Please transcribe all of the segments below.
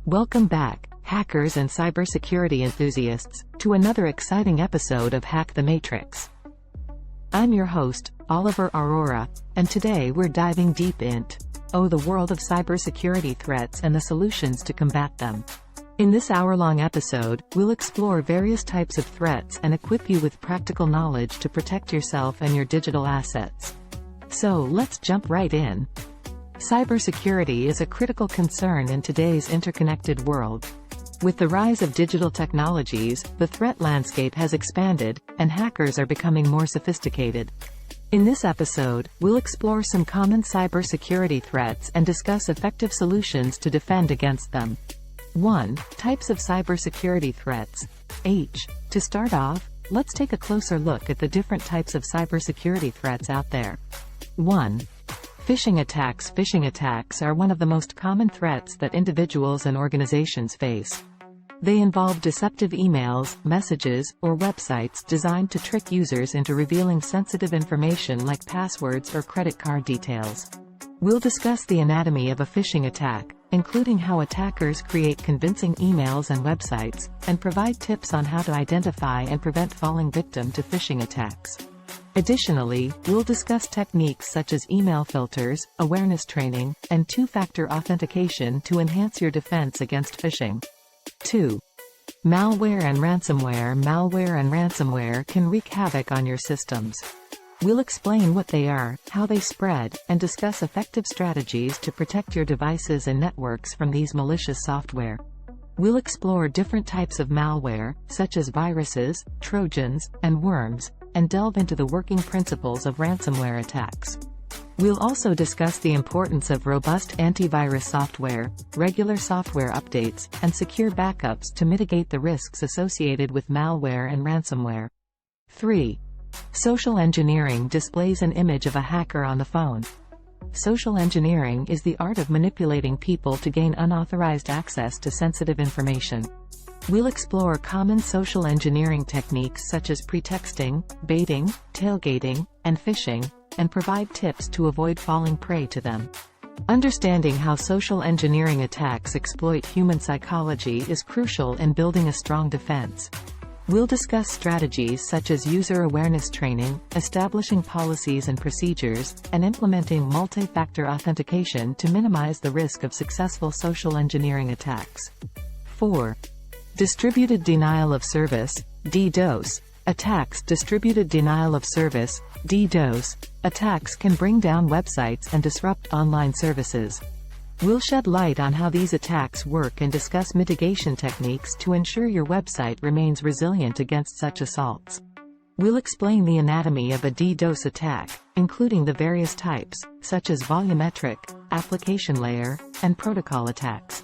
Welcome back, hackers and cybersecurity enthusiasts, to another exciting episode of Hack the Matrix. I'm your host, Oliver Aurora, and today we're diving deep into the world of cybersecurity threats and the solutions to combat them. In this hour-long episode, we'll explore various types of threats and equip you with practical knowledge to protect yourself and your digital assets. So let's jump right in. Cybersecurity is a critical concern in today's interconnected world. With the rise of digital technologies, the threat landscape has expanded, and hackers are becoming more sophisticated. In this episode, we'll explore some common cybersecurity threats and discuss effective solutions to defend against them. 1. Types of cybersecurity threats. To start off, let's take a closer look at the different types of cybersecurity threats out there. 1. Phishing attacks. Phishing attacks are one of the most common threats that individuals and organizations face. They involve deceptive emails, messages, or websites designed to trick users into revealing sensitive information like passwords or credit card details. We'll discuss the anatomy of a phishing attack, including how attackers create convincing emails and websites, and provide tips on how to identify and prevent falling victim to phishing attacks. Additionally, we'll discuss techniques such as email filters, awareness training, and two-factor authentication to enhance your defense against phishing. 2. Malware and ransomware. Malware and ransomware can wreak havoc on your systems. We'll explain what they are, how they spread, and discuss effective strategies to protect your devices and networks from these malicious software. We'll explore different types of malware, such as viruses, trojans, and worms, and delve into the working principles of ransomware attacks. We'll also discuss the importance of robust antivirus software, regular software updates, and secure backups to mitigate the risks associated with malware and ransomware. 3. Social engineering. Displays an image of a hacker on the phone. Social engineering is the art of manipulating people to gain unauthorized access to sensitive information. We'll explore common social engineering techniques such as pretexting, baiting, tailgating, and phishing, and provide tips to avoid falling prey to them. Understanding how social engineering attacks exploit human psychology is crucial in building a strong defense. We'll discuss strategies such as user awareness training, establishing policies and procedures, and implementing multi-factor authentication to minimize the risk of successful social engineering attacks. 4. Distributed denial of service, DDoS, attacks. Distributed denial of service, DDoS, attacks can bring down websites and disrupt online services. We'll shed light on how these attacks work and discuss mitigation techniques to ensure your website remains resilient against such assaults. We'll explain the anatomy of a DDoS attack, including the various types, such as volumetric, application layer, and protocol attacks.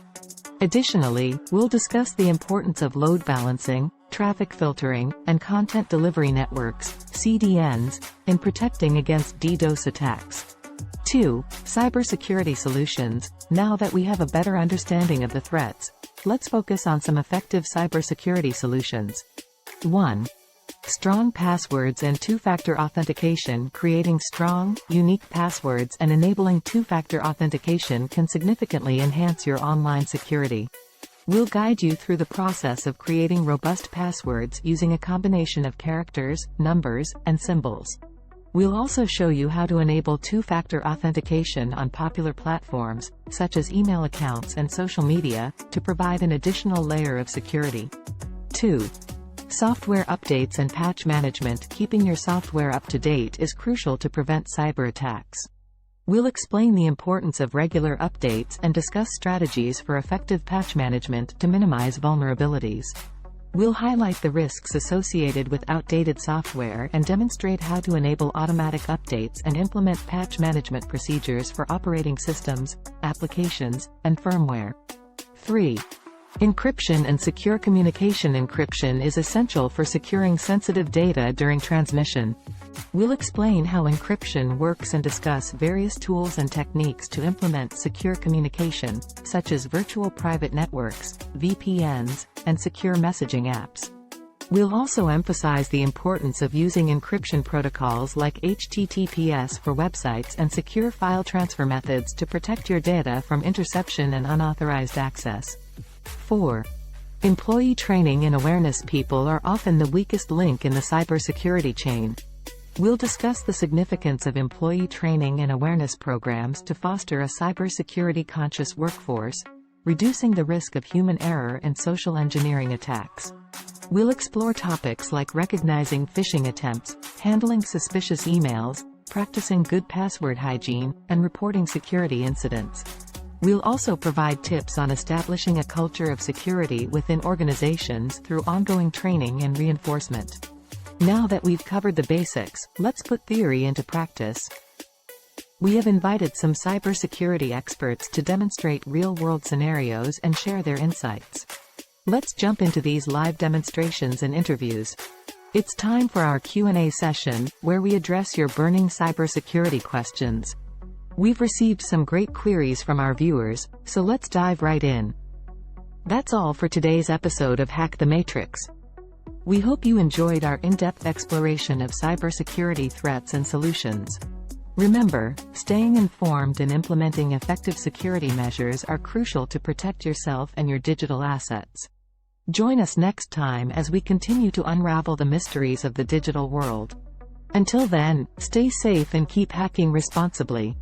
Additionally, we'll discuss the importance of load balancing, traffic filtering, and content delivery networks, CDNs, in protecting against DDoS attacks. 2. Cybersecurity solutions. Now that we have a better understanding of the threats, let's focus on some effective cybersecurity solutions. 1. Strong passwords and two-factor authentication. Creating strong, unique passwords and enabling two-factor authentication can significantly enhance your online security. We'll guide you through the process of creating robust passwords using a combination of characters, numbers, and symbols. We'll also show you how to enable two-factor authentication on popular platforms, such as email accounts and social media, to provide an additional layer of security. 2. Software updates and patch management. Keeping your software up to date is crucial to prevent cyber attacks. We'll explain the importance of regular updates and discuss strategies for effective patch management to minimize vulnerabilities. We'll highlight the risks associated with outdated software and demonstrate how to enable automatic updates and implement patch management procedures for operating systems, applications, and firmware. 3. Encryption and secure communication. Encryption is essential for securing sensitive data during transmission. We'll explain how encryption works and discuss various tools and techniques to implement secure communication, such as virtual private networks, VPNs, and secure messaging apps. We'll also emphasize the importance of using encryption protocols like HTTPS for websites and secure file transfer methods to protect your data from interception and unauthorized access. 4. Employee training and awareness. People are often the weakest link in the cybersecurity chain. We'll discuss the significance of employee training and awareness programs to foster a cybersecurity conscious workforce, reducing the risk of human error and social engineering attacks. We'll explore topics like recognizing phishing attempts, handling suspicious emails, practicing good password hygiene, and reporting security incidents. We'll also provide tips on establishing a culture of security within organizations through ongoing training and reinforcement. Now that we've covered the basics, let's put theory into practice. We have invited some cybersecurity experts to demonstrate real-world scenarios and share their insights. Let's jump into these live demonstrations and interviews. It's time for our Q&A session, where we address your burning cybersecurity questions. We've received some great queries from our viewers, so let's dive right in. That's all for today's episode of Hack the Matrix. We hope you enjoyed our in-depth exploration of cybersecurity threats and solutions. Remember, staying informed and implementing effective security measures are crucial to protect yourself and your digital assets. Join us next time as we continue to unravel the mysteries of the digital world. Until then, stay safe and keep hacking responsibly.